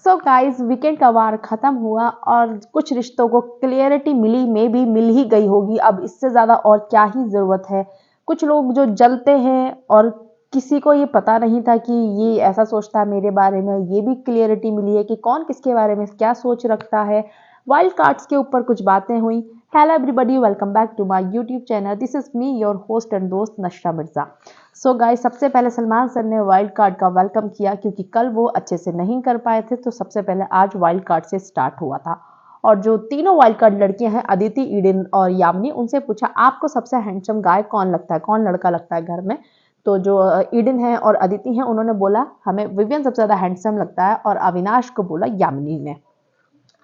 So guys, weekend का वार खत्म हुआ और कुछ रिश्तों को क्लियरिटी मिली, मे भी मिल ही गई होगी। अब इससे ज्यादा और क्या ही जरूरत है। कुछ लोग जो जलते हैं और किसी को ये पता नहीं था कि ये ऐसा सोचता है मेरे बारे में, ये भी क्लियरिटी मिली है कि कौन किसके बारे में क्या सोच रखता है। वाइल्ड कार्ड्स के ऊपर कुछ बातें हुई। Hello everybody, welcome back to my YouTube channel. This is me your host and दोस्त नशरा मिर्जा। सो गाइस, सबसे पहले सलमान सर ने वाइल्ड कार्ड का वेलकम किया क्योंकि कल वो अच्छे से नहीं कर पाए थे, तो सबसे पहले आज वाइल्ड कार्ड से स्टार्ट हुआ था। और जो तीनों वाइल्ड कार्ड लड़कियां हैं, अदिति, ईडन और यामिनी, उनसे पूछा आपको सबसे हैंडसम गाय कौन लगता है, कौन लड़का लगता है घर में। तो जो ईडन है और अदिति हैं, उन्होंने बोला हमें विवियन सबसे ज्यादा हैंडसम लगता है, और अविनाश को बोला यामिनी ने।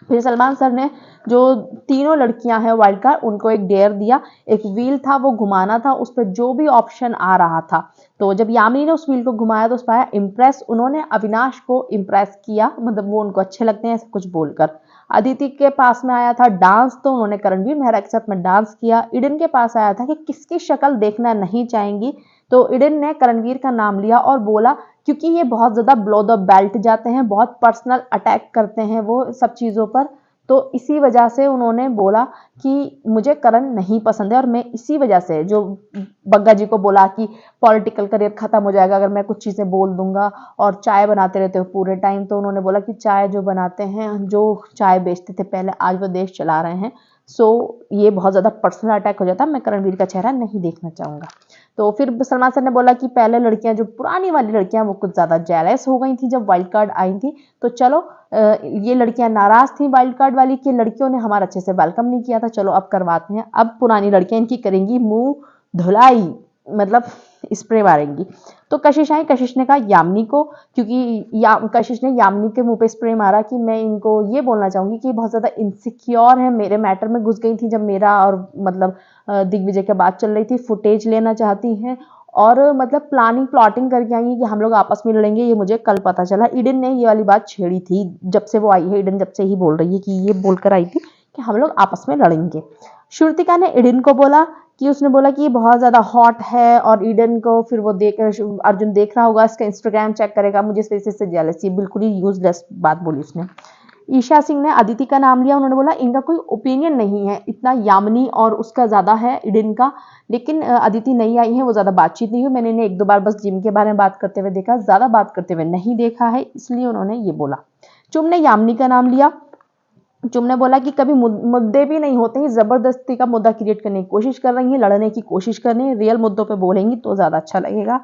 फिर सलमान सर ने जो तीनों लड़कियां हैं वाइल्ड कार्ड, उनको एक डेयर दिया। एक व्हील था, वो घुमाना था, उस पर जो भी ऑप्शन आ रहा था। तो जब यामिनी ने उस व्हील को घुमाया तो उस पर आया इम्प्रेस। उन्होंने अविनाश को इम्प्रेस किया, मतलब वो उनको अच्छे लगते हैं ऐसा कुछ बोलकर। अदिति के पास में आया था डांस, तो उन्होंने करणवीर मेहरा के साथ में डांस किया। ईडन के पास आया था कि किसकी शक्ल देखना नहीं चाहेंगी, तो ईडन ने करणवीर का नाम लिया और बोला क्योंकि ये बहुत ज्यादा ब्लो द बेल्ट जाते हैं, बहुत पर्सनल अटैक करते हैं वो सब चीजों पर, तो इसी वजह से उन्होंने बोला कि मुझे करण नहीं पसंद है। और मैं इसी वजह से जो बग्गा जी को बोला कि पॉलिटिकल करियर खत्म हो जाएगा अगर मैं कुछ चीजें बोल दूंगा, और चाय बनाते रहते हो पूरे टाइम, तो उन्होंने बोला कि चाय जो बनाते हैं, जो चाय बेचते थे पहले, आज वो देश चला रहे हैं। सो ये बहुत ज्यादा पर्सनल अटैक हो जाता है, मैं करणवीर का चेहरा नहीं देखना चाहूंगा। तो फिर सलमान सर ने बोला कि पहले लड़कियां, जो पुरानी वाली लड़कियां, वो कुछ ज्यादा जेलस हो गई थी जब वाइल्ड कार्ड आई थी। तो चलो, ये लड़कियां नाराज थी वाइल्ड कार्ड वाली कि लड़कियों ने हमारा अच्छे से वेलकम नहीं किया था, चलो अब करवाते हैं। अब पुरानी लड़कियां इनकी करेंगी मुंह धुलाई, मतलब स्प्रे मारेंगी। तो कशिश आई, कशिश ने कहा यामिनी को, क्योंकि कशिश ने यामिनी के मुंह पे स्प्रे मारा कि मैं इनको ये बोलना चाहूंगी कि बहुत ज्यादा इनसिक्योर है, मेरे मैटर में घुस गई थी जब मेरा और मतलब दिग्विजय के बात चल रही थी, फुटेज लेना चाहती हैं, और मतलब प्लॉटिंग करके आई है कि हम लोग आपस में लड़ेंगे। ये मुझे कल पता चला, ईडन ने ये वाली बात छेड़ी थी जब से वो आई है। ईडन जब से ही बोल रही है कि ये बोलकर आई थी कि हम लोग आपस में लड़ेंगे। श्रुतिका ने ईडन को बोला कि उसने बोला कि ये बहुत ज्यादा हॉट है, और ईडन को फिर वो देख अर्जुन देख रहा होगा, इसका इंस्टाग्राम चेक करेगा, मुझे इस वजह से जेलसी। बिल्कुल ही यूजलेस बात बोली उसने। ईशा सिंह ने अदिति का नाम लिया, उन्होंने बोला इनका कोई ओपिनियन नहीं है, इतना यामिनी और उसका ज्यादा है ईडन का, लेकिन अदिति नहीं आई है, वो ज्यादा बातचीत नहीं हुई। मैंने इन्हें एक दो बार बस जिम के बारे में बात करते हुए देखा, ज्यादा बात करते हुए नहीं देखा है, इसलिए उन्होंने ये बोला। चुम ने यामिनी का नाम लिया। चुम ने बोला कि कभी मुद्दे भी नहीं होते हैं, जबरदस्ती का मुद्दा क्रिएट करने की कोशिश कर रही है, लड़ने की कोशिश कर रही है, रियल मुद्दों पे बोलेंगी तो ज्यादा अच्छा लगेगा।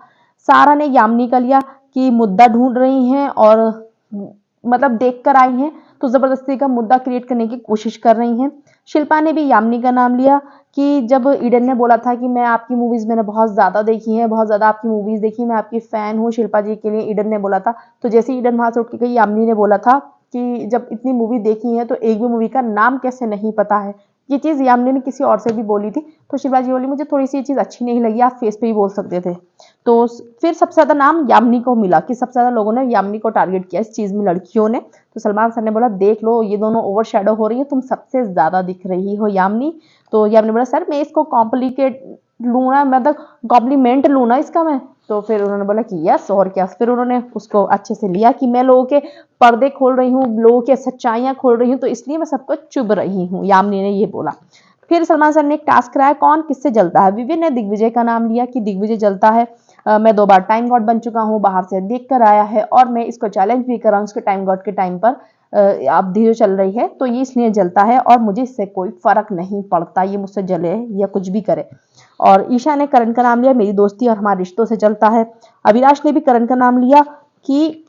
सारा ने यामिनी का लिया कि मुद्दा ढूंढ रही हैं और मतलब देख कर आई हैं, तो जबरदस्ती का मुद्दा क्रिएट करने की कोशिश कर रही हैं। शिल्पा ने भी यामिनी का नाम लिया कि जब ईडन ने बोला था कि मैं आपकी मूवीज मैंने बहुत ज्यादा देखी है, बहुत ज्यादा आपकी मूवीज देखी, मैं आपकी फैन हूँ शिल्पा जी के लिए, ईडन ने बोला था। तो जैसे ईडन वहां से उठ के गई, यामिनी ने बोला था कि जब इतनी मूवी देखी है तो एक भी मूवी का नाम कैसे नहीं पता है। ये चीज यामिनी ने किसी और से भी बोली थी, तो शिल्पा जी बोली मुझे थोड़ी सी ये चीज अच्छी नहीं लगी, आप फेस पे ही बोल सकते थे। तो फिर सबसे ज्यादा नाम यामिनी को मिला कि सबसे ज्यादा लोगों ने यामिनी को टारगेट किया इस चीज में, लड़कियों ने। तो सलमान सर ने बोला देख लो, ये दोनों ओवर शेडो हो रही है, तुम सबसे ज्यादा दिख रही हो यामिनी। तो यामिनी बोला सर मैं इसको कॉम्प्लिकेट लू ना, मतलब कॉम्प्लीमेंट लू ना इसका मैं। तो फिर उन्होंने बोला कि यस, और क्या। फिर उन्होंने उसको अच्छे से लिया कि मैं लोगों के पर्दे खोल रही हूँ, लोगों के सच्चाइयां खोल रही हूँ, तो इसलिए मैं सबको चुभ रही हूँ, यामिनी ने ये बोला। फिर सलमान सर ने एक टास्क कराया, कौन किससे जलता है। विविन ने दिग्विजय का नाम लिया कि दिग्विजय जलता है, मैं 2 बार टाइम गॉड बन चुका हूँ, बाहर से देख कर आया है, और मैं इसको चैलेंज भी कर रहा हूँ उसके टाइम गॉड के टाइम पर। अब धीरे चल रही है तो ये इसलिए जलता है, और मुझे इससे कोई फर्क नहीं पड़ता, ये मुझसे जले या कुछ भी करे। और ईशा ने करण का नाम लिया, मेरी दोस्ती और हमारे रिश्तों से जलता है। अविनाश ने भी करण का नाम लिया कि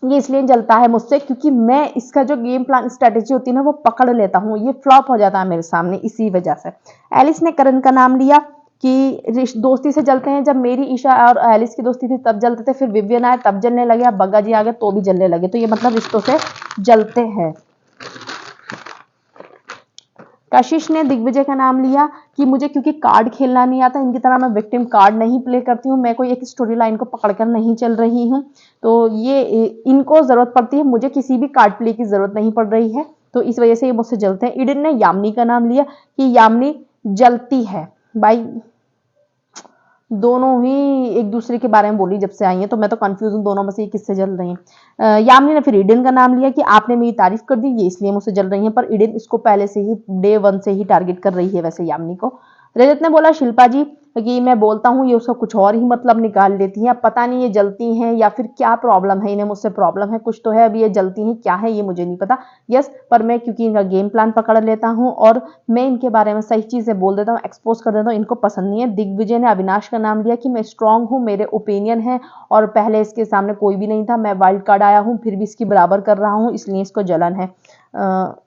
ये इसलिए जलता है मुझसे क्योंकि मैं इसका जो गेम प्लान स्ट्रेटेजी होती है ना, वो पकड़ लेता हूँ, ये फ्लॉप हो जाता है मेरे सामने, इसी वजह से। एलिस ने करण का नाम लिया कि दोस्ती से जलते हैं, जब मेरी ईशा और एलिस की दोस्ती थी तब जलते थे, फिर विवियन आए तब जलने लगे, अब बग्गा जी आ गए तो भी जलने लगे, तो ये मतलब रिश्तों से जलते हैं। कशिश ने दिग्विजय का नाम लिया कि मुझे क्योंकि कार्ड खेलना नहीं आता, इनकी तरह मैं विक्टिम कार्ड नहीं प्ले करती हूँ, मैं कोई एक स्टोरी लाइन को पकड़कर नहीं चल रही हूँ, तो ये इनको जरूरत पड़ती है, मुझे किसी भी कार्ड प्ले की जरूरत नहीं पड़ रही है, तो इस वजह से ये मुझसे जलते हैं। ईडन ने यामिनी का नाम लिया कि यामिनी जलती है। भाई दोनों ही एक दूसरे के बारे में बोली जब से आई हैं, तो मैं तो कंफ्यूज हूँ दोनों में से ये किससे जल रही हैं। यामिनी ने फिर ईडन का नाम लिया कि आपने मेरी तारीफ कर दी, ये इसलिए मुझसे जल रही हैं, पर ईडन इसको पहले से ही डे 1 से ही टारगेट कर रही है वैसे यामिनी को। रजत ने बोला शिल्पा जी कि मैं बोलता हूँ ये उसका कुछ और ही मतलब निकाल लेती हैं, अब पता नहीं ये जलती हैं या फिर क्या प्रॉब्लम है, इन्हें मुझसे प्रॉब्लम है कुछ तो है, अभी ये जलती हैं क्या है ये मुझे नहीं पता। यस, पर मैं क्योंकि इनका गेम प्लान पकड़ लेता हूँ और मैं इनके बारे में सही चीजें बोल देता हूँ, एक्सपोज कर देता हूँ, इनको पसंद नहीं है। दिग्विजय ने अविनाश का नाम लिया कि मैं स्ट्रांग हूँ, मेरे ओपिनियन है और पहले इसके सामने कोई भी नहीं था, मैं वाइल्ड कार्ड आया हूँ फिर भी इसकी बराबर कर रहा हूँ, इसलिए इसको जलन है।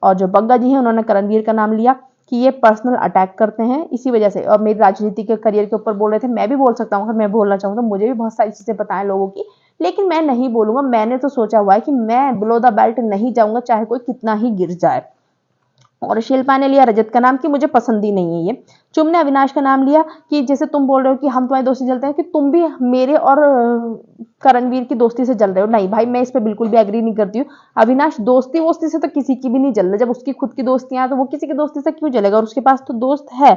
और जो बग्गा जी हैं उन्होंने करणवीर का नाम लिया कि ये पर्सनल अटैक करते हैं इसी वजह से, और मेरी राजनीति के करियर के ऊपर बोल रहे थे। मैं भी बोल सकता हूँ, अगर मैं बोलना चाहूँ तो मुझे भी बहुत सारी चीजें पता है लोगों की, लेकिन मैं नहीं बोलूंगा। मैंने तो सोचा हुआ है कि मैं बिलो द बेल्ट नहीं जाऊंगा चाहे कोई कितना ही गिर जाए। और शिल्पा ने लिया रजत का नाम कि मुझे पसंद ही नहीं है ये। चुम ने अविनाश का नाम लिया कि जैसे तुम बोल रहे हो कि हम तुम्हारी दोस्ती जलते हैं कि तुम भी मेरे और करणवीर की दोस्ती से जल रहे हो। नहीं भाई, मैं इस पे बिल्कुल भी एग्री नहीं करती हूँ। अविनाश दोस्ती वोस्ती से तो किसी की भी नहीं जल रहा, जब उसकी खुद की दोस्तियां हैं तो वो किसी की दोस्ती से क्यों जलेगा, और उसके पास तो दोस्त है।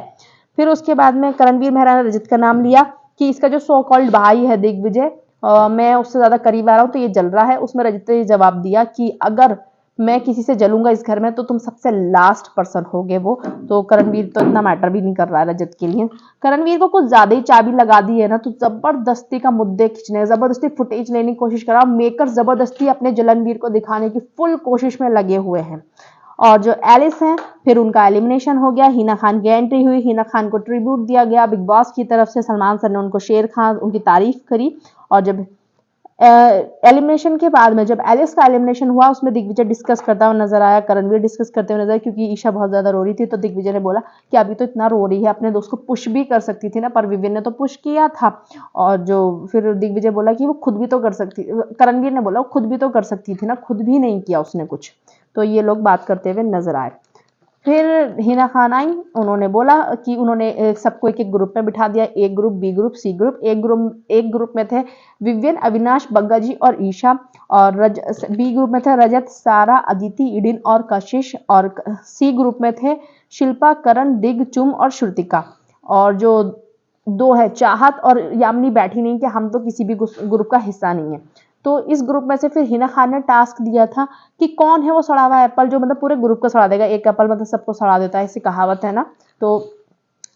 फिर उसके बाद में करणवीर मेहरा ने रजत का नाम लिया कि इसका जो सो कॉल्ड भाई है दिग्विजय, मैं उससे ज्यादा करीब आ रहा हूँ तो ये जल रहा है। उसमें रजत ने जवाब दिया कि अगर मैं किसी से जलूंगा इस घर में तो तुम सबसे लास्ट पर्सन होगे वो। तो करणवीर तो इतना मैटर भी नहीं कर रहा है रजत के लिए। करणवीर को कुछ ज्यादा ही चाबी लगा दी है ना, तो जबरदस्ती का मुद्दे खींचने, जबरदस्ती फुटेज लेने की कोशिश करा। मेकर जबरदस्ती अपने जलनवीर को दिखाने की फुल कोशिश में लगे हुए हैं। और जो एलिस हैं फिर उनका एलिमिनेशन हो गया, हिना खान की एंट्री हुई, हिना खान को ट्रिब्यूट दिया गया बिग बॉस की तरफ से, सलमान सर ने उनको शेर खान उनकी तारीफ करी। और जब एलिमिनेशन के बाद में जब एलिस का एलिमिनेशन हुआ उसमें दिग्विजय डिस्कस करता हुआ नजर आया, करणवीर डिस्कस करते हुए नजर आया, क्योंकि ईशा बहुत ज्यादा रो रही थी तो दिग्विजय ने बोला कि अभी तो इतना रो रही है अपने दोस्त को पुश भी कर सकती थी ना, पर विविन ने तो पुश किया था। और जो फिर दिग्विजय बोला कि वो खुद भी तो कर सकती, करणवीर ने बोला वो खुद भी तो कर सकती थी ना, खुद भी नहीं किया उसने कुछ। तो ये लोग बात करते हुए नजर आए। फिर हिना खान आई, उन्होंने बोला कि उन्होंने सबको एक एक ग्रुप में बिठा दिया, A group, B group, C group. एक ग्रुप में थे विवियन, अविनाश, बग्गा जी और ईशा। और बी ग्रुप में थे रजत, सारा, अदिति, इडिन और कशिश। और सी ग्रुप में थे शिल्पा, करण, दिग, चुम और श्रुतिका। और जो दो है चाहत और यामिनी बैठी नहीं कि हम तो किसी भी ग्रुप का हिस्सा नहीं है। तो इस ग्रुप में से फिर हिना खान ने टास्क दिया था कि कौन है वो सड़ा हुआ एप्पल जो मतलब पूरे ग्रुप को सड़ा देगा। एक एप्पल मतलब सबको सड़ा देता है, ऐसी कहावत है ना। तो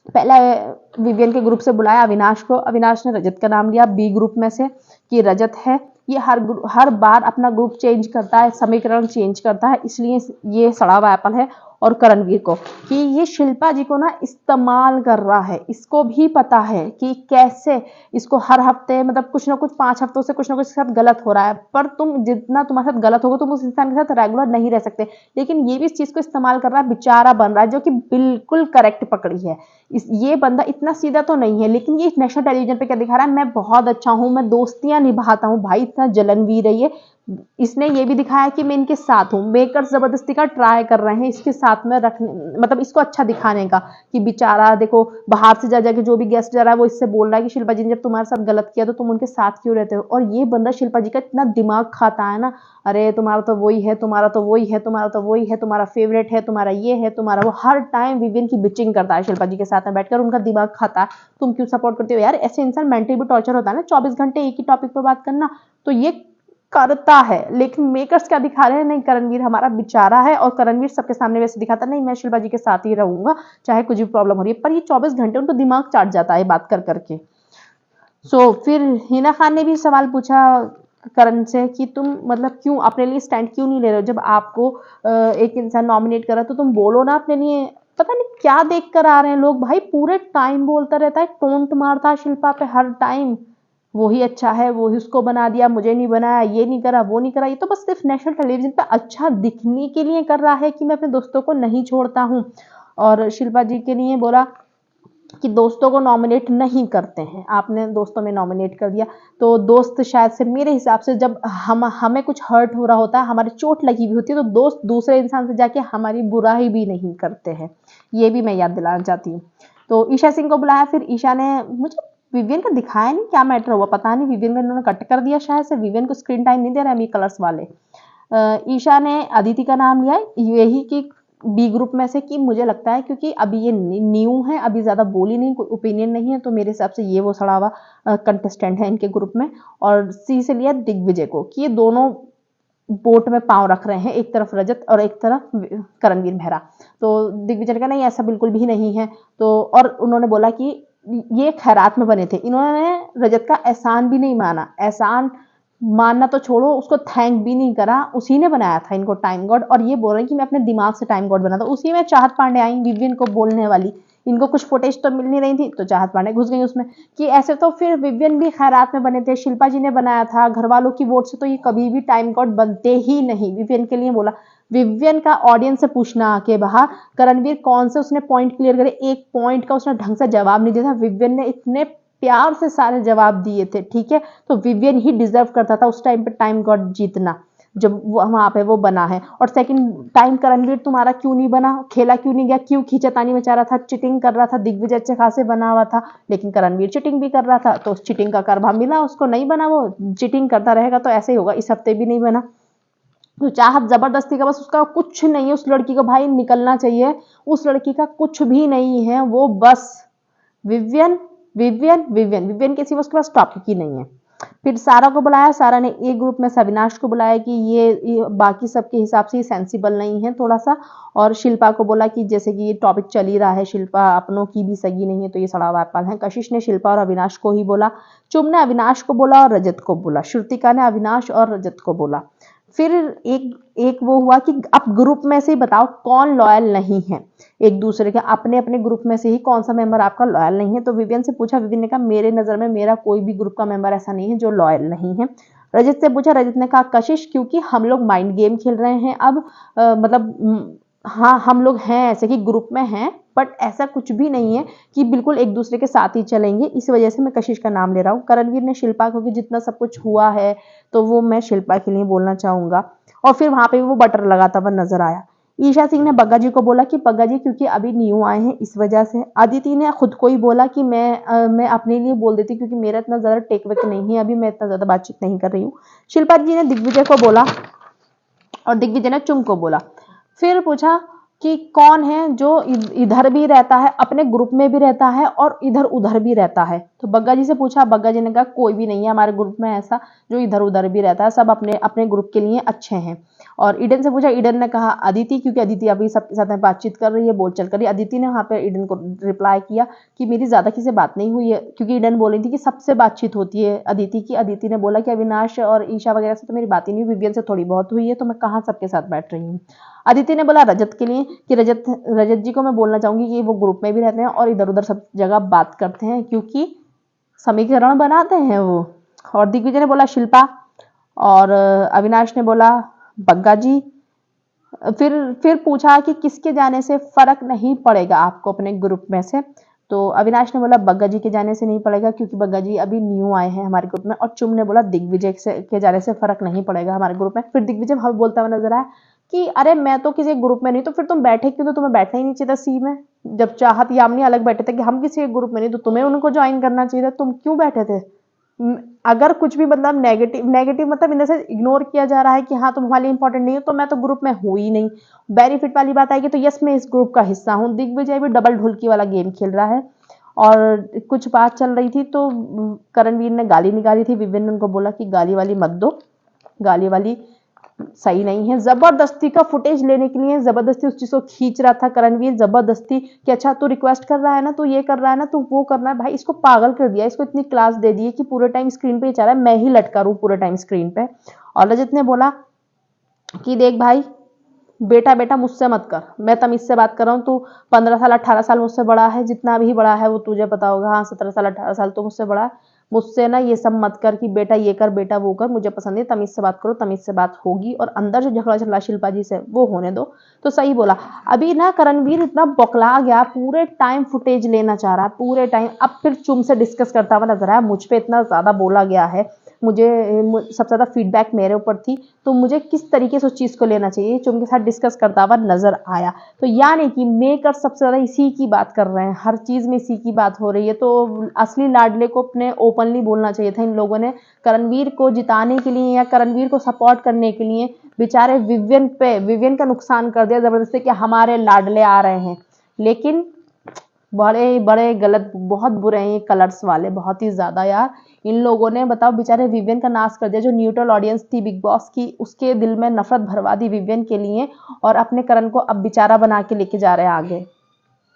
पहले विवियन के ग्रुप से बुलाया अविनाश को, अविनाश ने रजत का नाम लिया बी ग्रुप में से कि रजत है, ये हर बार अपना ग्रुप चेंज करता है, समीकरण चेंज करता है, इसलिए ये सड़ा हुआ एप्पल है। और करणवीर को कि ये शिल्पा जी को ना इस्तेमाल कर रहा है, इसको भी पता है कि कैसे इसको हर हफ्ते मतलब कुछ ना कुछ 5 हफ्तों से कुछ ना कुछ साथ गलत हो रहा है, पर तुम जितना तुम्हारे साथ गलत होगा तुम उस इंसान के साथ रेगुलर नहीं रह सकते। लेकिन ये भी इस चीज को इस्तेमाल कर रहा है, बेचारा बन रहा है, जो कि बिल्कुल करेक्ट पकड़ी है। ये बंदा इतना सीधा तो नहीं है, लेकिन ये नेशनल टेलीविजन पे क्या दिखा रहा है, मैं बहुत अच्छा हूं, मैं दोस्तियां निभाता हूं। भाई इतना जलनवीर है ये। इसने ये भी दिखाया कि मैं इनके साथ हूं। मेकर्स जबरदस्ती का ट्राई कर रहे हैं इसके साथ में रखने, मतलब इसको अच्छा दिखाने का कि बेचारा देखो बाहर से जा जाके जो भी गेस्ट जा रहा है वो इससे बोल रहा है कि शिल्पा जी ने जब तुम्हारे साथ गलत किया तो तुम उनके साथ क्यों रहते हो। और ये बंदा शिल्पा जी का इतना दिमाग खाता है ना, अरे तुम्हारा तो वही है, तुम्हारा तो वही है, तुम्हारा तो वही है, तुम्हारा फेवरेट है, तुम्हारा ये है, तुम्हारा वो। हर टाइम विवियन की बिचिंग करता है शिल्पा जी के साथ में बैठकर, उनका दिमाग खाता है। तुम क्यों सपोर्ट करते हो यार, ऐसे इंसान मेंटली भी टॉर्चर होता है ना, 24 घंटे एक ही टॉपिक पर बात करना। तो ये करता है, लेकिन मेकर्स क्या दिखा रहे हैं, नहीं करणवीर हमारा बेचारा है। और करणवीर सबके सामने वैसे दिखाता नहीं, मैं शिल्पा जी के साथ ही रहूंगा चाहे कुछ भी प्रॉब्लम हो रही है, पर ये 24 घंटे उनको दिमाग चाट जाता है बात कर करके। फिर हिना खान ने भी सवाल पूछा करण से कि तुम मतलब क्यों अपने लिए स्टैंड क्यों नहीं ले रहे हो, जब आपको एक इंसान नॉमिनेट करा तो तुम बोलो ना अपने लिए। पता नहीं क्या देख कर आ रहे हैं लोग, भाई पूरे टाइम बोलता रहता है, टोंट मारता है शिल्पा पे हर टाइम, वो ही अच्छा है, वो ही उसको बना दिया, मुझे नहीं बनाया, ये नहीं करा, वो नहीं करा। ये तो बस सिर्फ नेशनल टेलीविजन पे अच्छा दिखने के लिए कर रहा है कि मैं अपने दोस्तों को नहीं छोड़ता हूँ। और शिल्पा जी के लिए बोला कि दोस्तों को नॉमिनेट नहीं करते हैं, आपने दोस्तों में नॉमिनेट कर दिया। तो दोस्त शायद से मेरे हिसाब से जब हमें कुछ हर्ट हो रहा होता है, हमारी चोट लगी हुई होती है, तो दोस्त दूसरे इंसान से जाके हमारी बुराई भी नहीं करते हैं। ये भी मैं याद दिलाना चाहती हूँ। तो ईशा सिंह को बुलाया, फिर ईशा ने मुझे विवियन का दिखाया नहीं क्या मैटर हुआ, पता नहीं विवियन का इन्होंने कट कर दिया, शायद से विवियन को स्क्रीन टाइम नहीं दे रहा है कलर्स वाले। ईशा ने अदिति का नाम लिया, यही कि बी ग्रुप में से कि मुझे लगता है क्योंकि अभी ये न्यू है, अभी ज़्यादा बोली नहीं, कोई ओपिनियन नहीं है, तो मेरे हिसाब से ये वो सड़ा हुआ कंटेस्टेंट है इनके ग्रुप में। और सी से लिया दिग्विजय को कि ये दोनों बोट में पांव रख रहे हैं, एक तरफ रजत और एक तरफ करणवीर मेहरा। तो दिग्विजय ने कहा नहीं ऐसा बिल्कुल भी नहीं है। तो और उन्होंने बोला कि ये खैरात में बने थे, इन्होंने रजत का एहसान भी नहीं माना, एहसान मानना तो छोड़ो, उसको थैंक भी नहीं करा, उसी ने बनाया था इनको टाइम गॉड। और ये बोल रहे हैं कि मैं अपने दिमाग से टाइम गॉड बना था। उसी में चाहत पांडे आई विवियन को बोलने वाली, इनको कुछ फुटेज तो मिल नहीं रही थी तो चाहत पांडे घुस गई उसमें कि ऐसे तो फिर विवियन भी खैरात में बने थे, शिल्पा जी ने बनाया था, घर वालों की वोट से तो ये कभी भी टाइम गॉड बनते ही नहीं। विवियन के लिए बोला, विवियन का ऑडियंस से पूछना आके बाहर करणवीर कौन से उसने पॉइंट क्लियर करे, एक पॉइंट का उसने ढंग से जवाब नहीं दिया था। विवियन ने इतने प्यार से सारे जवाब दिए थे, ठीक है। तो विवियन ही डिजर्व करता था उस टाइम पे टाइम गॉड जीतना, जब वहां पे वो बना है। और सेकंड टाइम करणवीर तुम्हारा क्यों नहीं बना, खेला क्यों नहीं गया, क्यों खींचातानी मचा रहा था, चिटिंग कर रहा था, दिग्विजय अच्छे खासे बना हुआ था लेकिन करणवीर चिटिंग भी कर रहा था, तो उस चिटिंग का करवा मिला उसको, नहीं बना। वो चिटिंग करता रहेगा तो ऐसे ही होगा, इस हफ्ते भी नहीं बना। तो चाहत जबरदस्ती का, बस उसका कुछ नहीं है, उस लड़की को भाई निकलना चाहिए, उस लड़की का कुछ भी नहीं है, वो बस विवियन विवियन विवियन विवियन के सिवा उसके पास टॉपिक ही नहीं है। फिर सारा को बुलाया, सारा ने एक ग्रुप में से अविनाश को बुलाया कि ये बाकी सबके हिसाब से सेंसिबल नहीं है थोड़ा सा। और शिल्पा को बोला कि जैसे कि ये टॉपिक चल ही रहा है, शिल्पा अपनों की भी सगी नहीं है तो ये सड़ा व्यापार है। कशिश ने शिल्पा और अविनाश को ही बोला, चुम ने अविनाश को बोला और रजत को बोला, श्रुतिका ने अविनाश और रजत को बोला। फिर एक वो हुआ कि अब ग्रुप में से ही बताओ कौन लॉयल नहीं है एक दूसरे के, अपने अपने ग्रुप में से ही कौन सा मेंबर आपका लॉयल नहीं है। तो विवियन से पूछा, विवियन ने कहा मेरे नजर में मेरा कोई भी ग्रुप का मेंबर ऐसा नहीं है जो लॉयल नहीं है। रजत से पूछा, रजत ने कहा कशिश, क्योंकि हम लोग माइंड गेम खेल रहे हैं अब, मतलब हाँ हम लोग हैं ऐसे कि ग्रुप में हैं बट ऐसा कुछ भी नहीं है कि बिल्कुल एक दूसरे के साथ ही चलेंगे, इस वजह से मैं कशिश का नाम ले रहा हूँ। करणवीर ने शिल्पा को, कि जितना सब कुछ हुआ है तो वो मैं शिल्पा के लिए बोलना चाहूंगा। और फिर वहां पे वो बटर लगाता हुआ नजर आया। ईशा सिंह ने बग्गा जी को बोला कि बग्गा जी क्योंकि अभी न्यू आए हैं इस वजह से। अदिति ने खुद को ही बोला कि मैं अपने लिए बोल देती क्योंकि मेरा इतना ज्यादा टेक वेक नहीं है, अभी मैं इतना ज्यादा बातचीत नहीं कर रही हूँ। शिल्पा जी ने दिग्विजय को बोला और दिग्विजय ने चुम को बोला। फिर पूछा कि कौन है जो इधर भी रहता है, अपने ग्रुप में भी रहता है और इधर उधर भी रहता है। तो बग्गा जी से पूछा, बग्गा जी ने कहा कोई भी नहीं है हमारे ग्रुप में ऐसा जो इधर उधर भी रहता है, सब अपने अपने ग्रुप के लिए अच्छे हैं। और ईडन से पूछा, ईडन ने कहा अदिति, क्योंकि अदिति अभी सबके साथ में बातचीत कर रही है, बोलचाल कर रही है। अदिति ने वहां पे ईडन को रिप्लाई किया कि मेरी ज्यादा किसी से बात नहीं हुई है, क्योंकि ईडन बोल रही थी कि सबसे बातचीत होती है अदिति की। अदिति ने बोला कि अविनाश और ईशा वगैरह से तो मेरी बात ही नहीं हुई, विवियन से थोड़ी बहुत हुई है, तो मैं कहाँ सबके साथ बैठ रही हूँ। अदिति ने बोला रजत के लिए कि रजत जी को मैं बोलना चाहूंगी कि वो ग्रुप में भी रहते हैं और इधर उधर सब जगह बात करते हैं क्योंकि समीकरण बनाते हैं वो। और दिग्विजय ने बोला शिल्पा और अविनाश ने बोला बग्गा जी। फिर पूछा कि किसके जाने से फर्क नहीं पड़ेगा आपको अपने ग्रुप में से। तो अविनाश ने बोला बग्गा जी के जाने से नहीं पड़ेगा क्योंकि बग्गा जी अभी न्यू आए हैं हमारे ग्रुप में। और चुम ने बोला दिग्विजय के जाने से फर्क नहीं पड़ेगा हमारे ग्रुप में। फिर दिग्विजय भाव बोलता हुआ नजर आया कि अरे मैं तो किसी ग्रुप में नहीं, तो फिर तुम बैठे क्यों, तो तुम्हें बैठना ही नहीं चाहिए था सी में। जब चाहत यामिनी अलग बैठे थे कि हम किसी ग्रुप में नहीं, तो तुम्हें उनको ज्वाइन करना चाहिए था, तुम क्यों बैठे थे। अगर कुछ भी मतलब नेगेटिव मतलब इन से इग्नोर किया जा रहा है कि हाँ तुम हमारे लिए इंपॉर्टेंट नहीं हो, तो मैं तो ग्रुप में हूँ ही नहीं। बेनिफिट वाली बात आएगी तो यस मैं इस ग्रुप का हिस्सा हूँ। दिग्विजय भी डबल ढुलकी वाला गेम खेल रहा है। और कुछ बात चल रही थी तो करणवीर ने गाली निकाली थी, विभिन्न ने उनको बोला कि गाली वाली मत दो, गाली वाली सही नहीं है। जबरदस्ती का फुटेज लेने के लिए जबरदस्ती उस चीज को खींच रहा था करणवीर, जबरदस्ती कि अच्छा तू रिक्वेस्ट कर रहा है ना, तू ये कर रहा है ना, तू वो करना है। भाई इसको पागल कर दिया, इसको इतनी क्लास दे दी है कि पूरे टाइम स्क्रीन पे ही चल रहा है, मैं ही लटका रू पूरे टाइम स्क्रीन पे। और रजत ने बोला कि देख भाई बेटा बेटा मुझसे मत कर, मैं तमीज से बात कर रहा हूँ, तू 15 साल 18 साल मुझसे बड़ा है, जितना भी बड़ा है वो तुझे पता होगा, हाँ 17 साल 18 साल तो मुझसे बड़ा है। मुझसे ना ये सब मत कर कि बेटा ये कर बेटा वो कर, मुझे पसंद नहीं, तमीज से बात करो, तमीज से बात होगी। और अंदर जो झगड़ा चल रहा शिल्पा जी से वो होने दो। तो सही बोला। अभी ना करणवीर इतना बौखला गया, पूरे टाइम फुटेज लेना चाह रहा है पूरे टाइम। अब फिर चुम से डिस्कस करता हुआ नजर आया, मुझ पे इतना ज्यादा बोला गया है मुझे सबसे ज़्यादा फीडबैक मेरे ऊपर थी, तो मुझे किस तरीके से उस चीज़ को लेना चाहिए जो उनके साथ डिस्कस करता हुआ नज़र आया। तो यानी कि मेकर सबसे ज़्यादा इसी की बात कर रहे हैं, हर चीज़ में इसी की बात हो रही है। तो असली लाडले को अपने ओपनली बोलना चाहिए था इन लोगों ने। करणवीर को जिताने के लिए या करणवीर को सपोर्ट करने के लिए बेचारे विवियन का नुकसान कर दिया ज़बरदस्ती कि हमारे लाडले आ रहे हैं। लेकिन बड़े बड़े गलत, बहुत बुरे हैं ये कलर्स वाले, बहुत ही ज़्यादा यार। इन लोगों ने बताओ बेचारे विवियन का नाश कर दिया, जो न्यूट्रल ऑडियंस थी बिग बॉस की, उसके दिल में नफरत भरवा दी विवियन के लिए, और अपने करण को अब बेचारा बना के लेके जा रहे हैं आगे।